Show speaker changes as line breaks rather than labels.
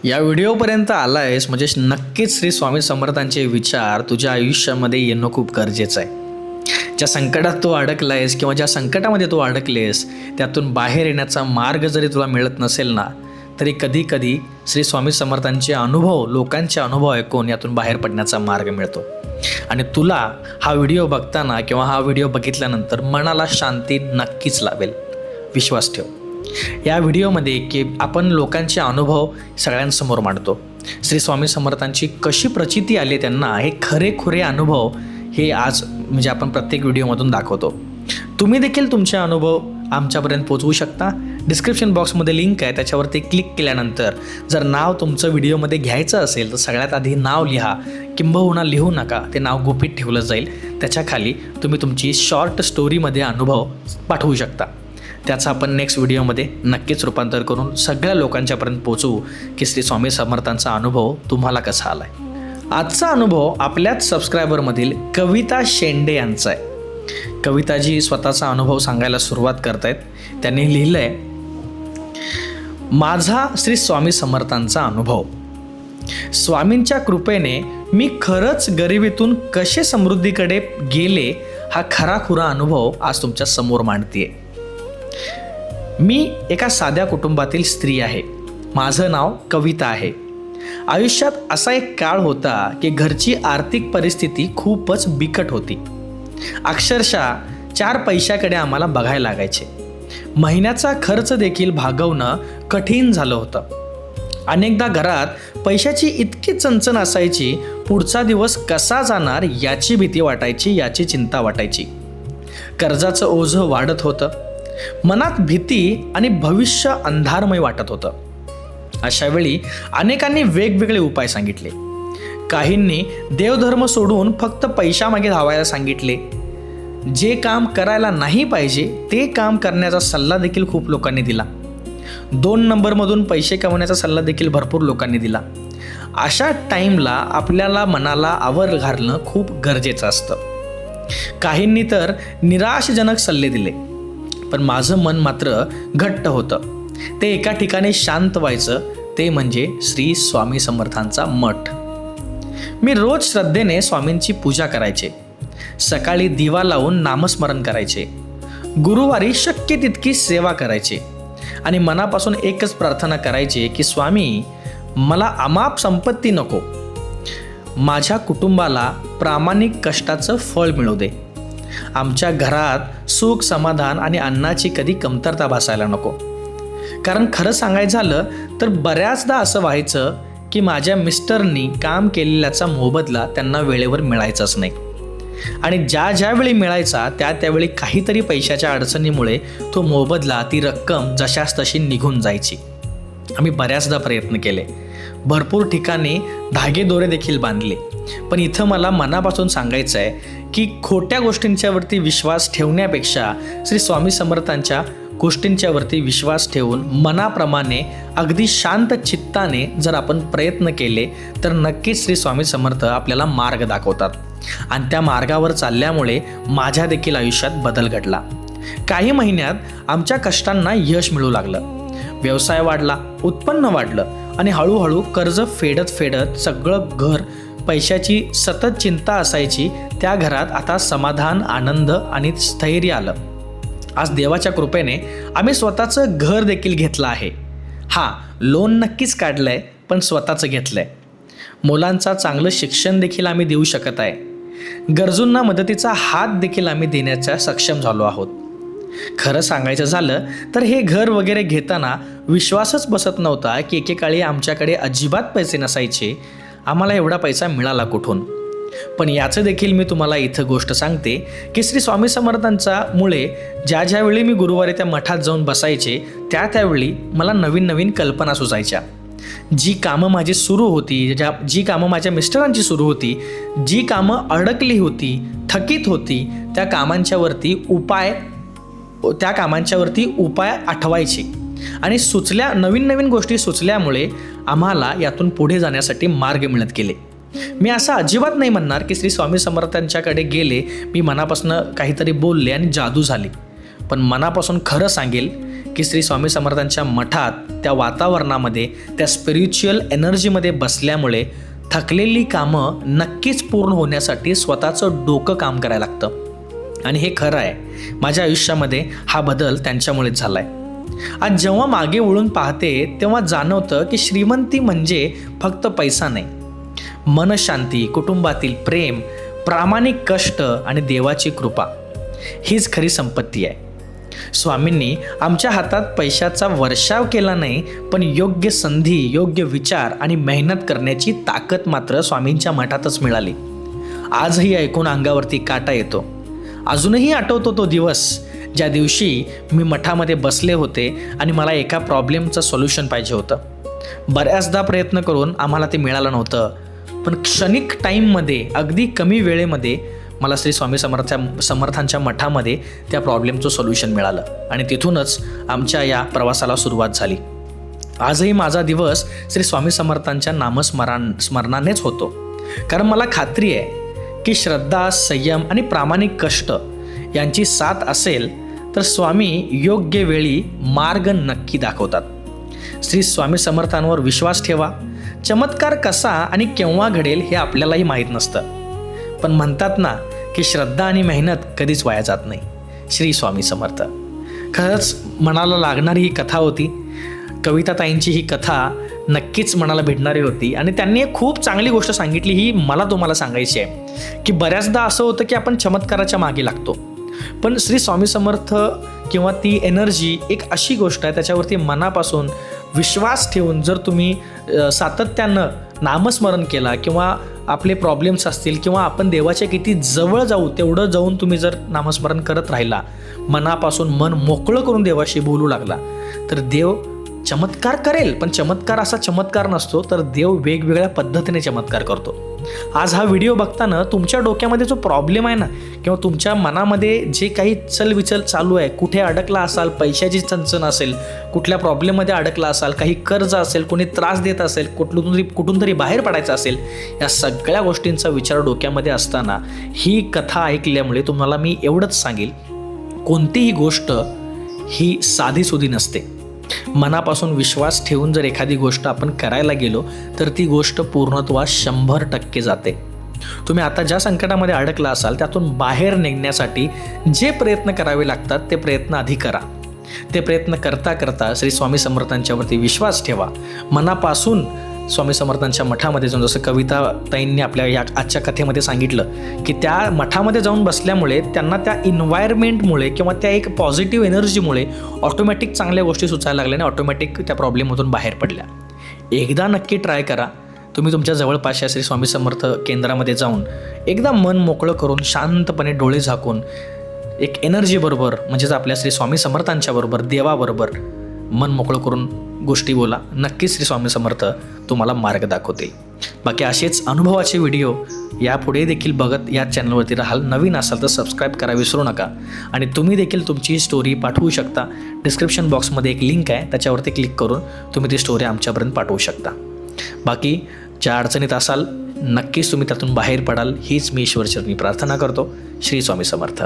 या व्हिडिओपर्यंत आला आहेस म्हणजे नक्कीच श्री स्वामी समर्थांचे विचार तुझ्या आयुष्यामध्ये येणं खूप गरजेचं आहे. ज्या संकटात तू अडकला आहेस किंवा ज्या संकटामध्ये तू अडकलेस त्यातून बाहेर येण्याचा मार्ग जरी तुला मिळत नसेल ना, तरी कधी कधी श्री स्वामी समर्थांचे अनुभव, लोकांचे अनुभव ऐकून यातून बाहेर पडण्याचा मार्ग मिळतो. आणि तुला हा व्हिडिओ बघताना किंवा हा व्हिडिओ बघितल्यानंतर मनाला शांती नक्कीच लावेल, विश्वास ठेव. या व्हिडिओमध्ये की आपण लोकांचे अनुभव सगळ्यांसमोर मांडतो. श्री स्वामी समर्थांची कशी प्रचिती आली त्यांना, हे खरे अनुभव हे आज म्हणजे आपण प्रत्येक व्हिडिओमधून दाखवतो. तुम्ही देखील तुमचे अनुभव आमच्यापर्यंत पोहोचवू शकता. डिस्क्रिप्शन बॉक्समध्ये लिंक आहे, त्याच्यावरती क्लिक केल्यानंतर जर नाव तुमचं व्हिडिओमध्ये घ्यायचं असेल तर सगळ्यात आधी नाव लिहा, किंबहुना लिहू नका, ते नाव गुपित ठेवलं जाईल. त्याच्याखाली तुम्ही तुमची शॉर्ट स्टोरीमध्ये अनुभव पाठवू शकता. त्याचं आपण नेक्स्ट व्हिडिओमध्ये नक्कीच रूपांतर करून सगळ्या लोकांच्यापर्यंत पोहोचवू की श्री स्वामी समर्थांचा अनुभव तुम्हाला कसा आला आहे. आजचा अनुभव आपल्याच सबस्क्रायबरमधील कविता शेंडे यांचा आहे. कविताजी स्वतःचा अनुभव सांगायला सुरुवात करत आहेत. त्यांनी लिहिलं आहे, माझा श्री स्वामी समर्थांचा अनुभव. स्वामींच्या कृपेने मी खरंच गरिबीतून कसे समृद्धीकडे गेले हा खराखुरा अनुभव आज तुमच्या समोर मांडतेय. मी एका साध्या कुटुंबातील स्त्री आहे. माझं नाव कविता आहे. आयुष्यात असा एक काळ होता की घरची आर्थिक परिस्थिती खूपच बिकट होती. अक्षरशः 4 पैशाकडे आम्हाला बघायला लागायचे. महिन्याचा खर्च देखील भागवणं कठीण झालं होतं. अनेकदा घरात पैशाची इतकी चणचण असायची, पुढचा दिवस कसा जाणार याची भीती वाटायची, याची चिंता वाटायची. कर्जाचं ओझं वाढत होतं. मनात भीती आणि भविष्य अंधारमय वाटत होतं. अशा वेळी अनेकांनी वेगवेगळे उपाय सांगितले. काहींनी देवधर्म सोडून फक्त पैशामागे धावायला सांगितले. जे काम करायला नाही पाहिजे ते काम करण्याचा सल्ला देखील खूप लोकांनी दिला. 2 नंबरमधून पैसे कमवण्याचा सल्ला देखील भरपूर लोकांनी दिला. अशा टाईमला आपल्याला मनाला आवर घालणं खूप गरजेचं असतं. काहींनी तर निराशजनक सल्ले दिले, पण माझं मन मात्र घट्ट होतं. ते एका ठिकाणी शांत व्हायचं, ते म्हणजे श्री स्वामी समर्थांचा मठ. मी रोज श्रद्धेने स्वामींची पूजा करायचे. सकाळी दिवा लावून नामस्मरण करायचे. गुरुवारी शक्य तितकी सेवा करायचे आणि मनापासून एकच प्रार्थना करायचे की स्वामी, मला अमाप संपत्ती नको, माझ्या कुटुंबाला प्रामाणिक कष्टाचं फळ मिळू दे. आमच्या घरात सुख, समाधान आणि अन्नाची कधी कमतरता भासायला नको. कारण खरं सांगायचं झालं तर बऱ्याचदा असं व्हायचं की माझ्या मिस्टरनी काम केलेल्याचा मोबदला त्यांना वेळेवर मिळायचाच नाही. आणि ज्यावेळी मिळायचा त्यावेळी काहीतरी पैशाच्या अडचणीमुळे तो मोबदला, ती रक्कम जशास तशी निघून जायची. आम्ही बऱ्याचदा प्रयत्न केले, भरपूर ठिकाणी धागेदोरे देखील बांधले. पण इथं मला मनापासून सांगायचं आहे की खोट्या गोष्टींच्यावरती विश्वास ठेवण्यापेक्षा श्री स्वामी समर्थांच्या गोष्टींच्यावरती विश्वास ठेवून मनाप्रमाणे अगदी शांत चित्ताने जर आपण प्रयत्न केले तर नक्कीच श्री स्वामी समर्थ आपल्याला मार्ग दाखवतात. आणि त्या मार्गावर चालल्यामुळे माझ्या देखील आयुष्यात बदल घडला. काही महिन्यात आमच्या कष्टांना यश मिळू लागलं. व्यवसाय वाढला, उत्पन्न वाढलं आणि हळूहळू कर्ज फेडत सगळं घर, पैशाची सतत चिंता असायची त्या घरात आता समाधान, आनंद आणि स्थैर्य आलं. आज देवाच्या कृपेने आम्ही स्वतःचं घर देखील घेतलं आहे. लोन नक्कीच काढलं आहे, पण स्वतःचं घेतलं आहे. मुलांचा चांगलं शिक्षण देखील आम्ही देऊ शकत आहे. गरजूंना मदतीचा हात देखील आम्ही देण्याचा सक्षम झालो आहोत. खरं सांगायचं झालं तर हे घर वगैरे घेताना विश्वासच बसत नव्हता की एकेकाळी आमच्याकडे अजिबात पैसे नसायचे. आम्हाला एवढा पैसा मिळाला कुठून? पण याचं देखील मी तुम्हाला इथं गोष्ट सांगते की श्री स्वामी समर्थांचा मुळे ज्यावेळी मी गुरुवारी त्या मठात जाऊन बसायचे त्यावेळी मला नवीन कल्पना सुचायच्या. जी कामं माझी सुरू होती, जी कामं माझ्या मिस्टरांची सुरू होती, जी कामं अडकली होती, थकीत होती, त्या कामांच्यावरती उपाय आठवायचे आणि नवीन गोष्टी सुचल्यामुळे आम्हाला यातून पुढे जाण्यासाठी मार्ग मिळत गेले. मी असं अजिबात नाही म्हणणार की श्री स्वामी समर्थांच्याकडे गेले, मी मनापासून काहीतरी बोलले आणि जादू झाली. पण मनापासून खरं सांगेल की श्री स्वामी समर्थांच्या मठात त्या वातावरणामध्ये त्या स्पिरिच्युअल एनर्जीमध्ये बसल्यामुळे थकलेली कामं नक्कीच पूर्ण होण्यासाठी स्वतःचं डोकं काम करायला लागतं. आणि हे खरं आहे, माझ्या आयुष्यामध्ये हा बदल त्यांच्यामुळेच झाला आहे. आज जेव्हा मागे वळून पाहते तेव्हा जाणवतं की श्रीमंती म्हणजे फक्त पैसा नाही, मनशांती, कुटुंबातील प्रेम, प्रामाणिक कष्ट आणि देवाची कृपा हीच खरी संपत्ती आहे. स्वामींनी आमच्या हातात पैशाचा वर्षाव केला नाही, पण योग्य संधी, योग्य विचार आणि मेहनत करण्याची ताकद मात्र स्वामींच्या मठातच मिळाली. आजही ऐकून अंगावरती काटा येतो. अजूनही आठवतो तो दिवस ज्या दिवशी मी मठामध्ये बसले होते आणि मला एका प्रॉब्लेमचं सोल्युशन पाहिजे होतं. बऱ्याचदा प्रयत्न करून आम्हाला ते मिळालं नव्हतं, पण क्षणिक टाईममध्ये, अगदी कमी वेळेमध्ये मला श्री स्वामी समर्थांच्या मठामध्ये त्या प्रॉब्लेमचं सोल्युशन मिळालं आणि तिथूनच आमच्या या प्रवासाला सुरुवात झाली. आजही माझा दिवस श्री स्वामी समर्थांच्या स्मरणानेच होतो, कारण मला खात्री आहे की श्रद्धा, संयम आणि प्रामाणिक कष्ट यांची साथ असेल तर स्वामी योग्य वेळी मार्ग नक्की दाखवतात. श्री स्वामी समर्थांवर विश्वास ठेवा. चमत्कार कसा आणि केव्हा घडेल हे आपल्यालाही माहीत नसतं, पण म्हणतात ना की श्रद्धा आणि मेहनत कधीच वाया जात नाही. श्री स्वामी समर्थ. खरंच मनाला लागणारी ही कथा होती. कविताताईंची ही कथा नक्कीच मनाला भेटणारी होती आणि त्यांनी एक खूप चांगली गोष्ट सांगितली, ही मला तुम्हाला सांगायची आहे की बऱ्याचदा असं होतं की आपण चमत्काराच्या मागे लागतो, पण श्री स्वामी समर्थ किंवा ती एनर्जी एक अशी गोष्ट आहे, त्याच्यावरती मनापासून विश्वास ठेवून जर तुम्ही सातत्यानं नामस्मरण केला किंवा आपले प्रॉब्लेम्स असतील किंवा आपण देवाच्या किती जवळ जाऊ तेवढं जाऊन तुम्ही जर नामस्मरण करत राहिला, मनापासून मन मोकळं करून देवाशी बोलू लागला, तर देव चमत्कार करेल. पण चमत्कार असा चमत्कार नसतो, तर देव वेगवेगळ्या पद्धतीने चमत्कार करतो. आज हा व्हिडिओ बघताना तुमच्या डोक्यामध्ये जो प्रॉब्लेम आहे ना, किंवा तुमच्या मनामध्ये जे काही चलविचल चालू आहे, कुठे अडकला असाल, पैशाची चणचण असेल, कुठल्या प्रॉब्लेममध्ये अडकला असाल, काही कर्ज असेल, कोणी त्रास देत असेल, कुठून तरी बाहेर पडायचं असेल, या सगळ्या गोष्टींचा विचार डोक्यामध्ये असताना ही कथा ऐकल्यामुळे तुम्हाला मी एवढंच सांगेल, कोणतीही गोष्ट ही साधीसुधी नसते. मनापासून विश्वास ठेवून जर एखादी गोष्ट आपण करायला गेलो तर ती गोष्ट पूर्णत्वास 100% जाते. तुम्ही आता ज्या संकटामध्ये अडकला असाल त्यातून बाहेर निघण्यासाठी जे प्रयत्न करावे लागतात ते प्रयत्न आधी करा. ते प्रयत्न करता करता श्री स्वामी समर्थांच्यावरती विश्वास ठेवा. मनापासून स्वामी समर्थांच्या मठामध्ये जाऊन, जसं कविताताईंनी आपल्या या आजच्या कथेमध्ये सांगितलं की त्या मठामध्ये जाऊन बसल्यामुळे त्यांना त्या इन्व्हायरमेंटमुळे किंवा त्या एक पॉझिटिव्ह एनर्जीमुळे ऑटोमॅटिक चांगल्या गोष्टी सुचायला लागल्या आणि ऑटोमॅटिक त्या प्रॉब्लेममधून बाहेर पडल्या. एकदा नक्की ट्राय करा. तुम्ही तुमच्या जवळपासच्या श्री स्वामी समर्थ केंद्रामध्ये जाऊन एकदा मन मोकळं करून शांतपणे डोळे झाकून एक एनर्जीबरोबर, म्हणजेच आपल्या श्री स्वामी समर्थांच्या बरोबर, देवाबरोबर मन मोकळं करून गोष्टी बोला. नक्कीच श्री स्वामी समर्थ तुम्हाला मार्ग दाखवतील. बाकी असेच अनुभवाचे व्हिडिओ यापुढे देखील बघत या चॅनलवरती राहाल. नवीन असाल तर सबस्क्राईब करा विसरू नका. आणि तुम्ही देखील तुमची स्टोरी पाठवू शकता. डिस्क्रिप्शन बॉक्समध्ये एक लिंक आहे, त्याच्यावरती क्लिक करून तुम्ही ती स्टोरी आमच्यापर्यंत पाठवू शकता. बाकी ज्या अडचणीत असाल नक्कीच तुम्ही त्यातून बाहेर पडाल हीच मी ईश्वरचरणी प्रार्थना करतो. श्री स्वामी समर्थ.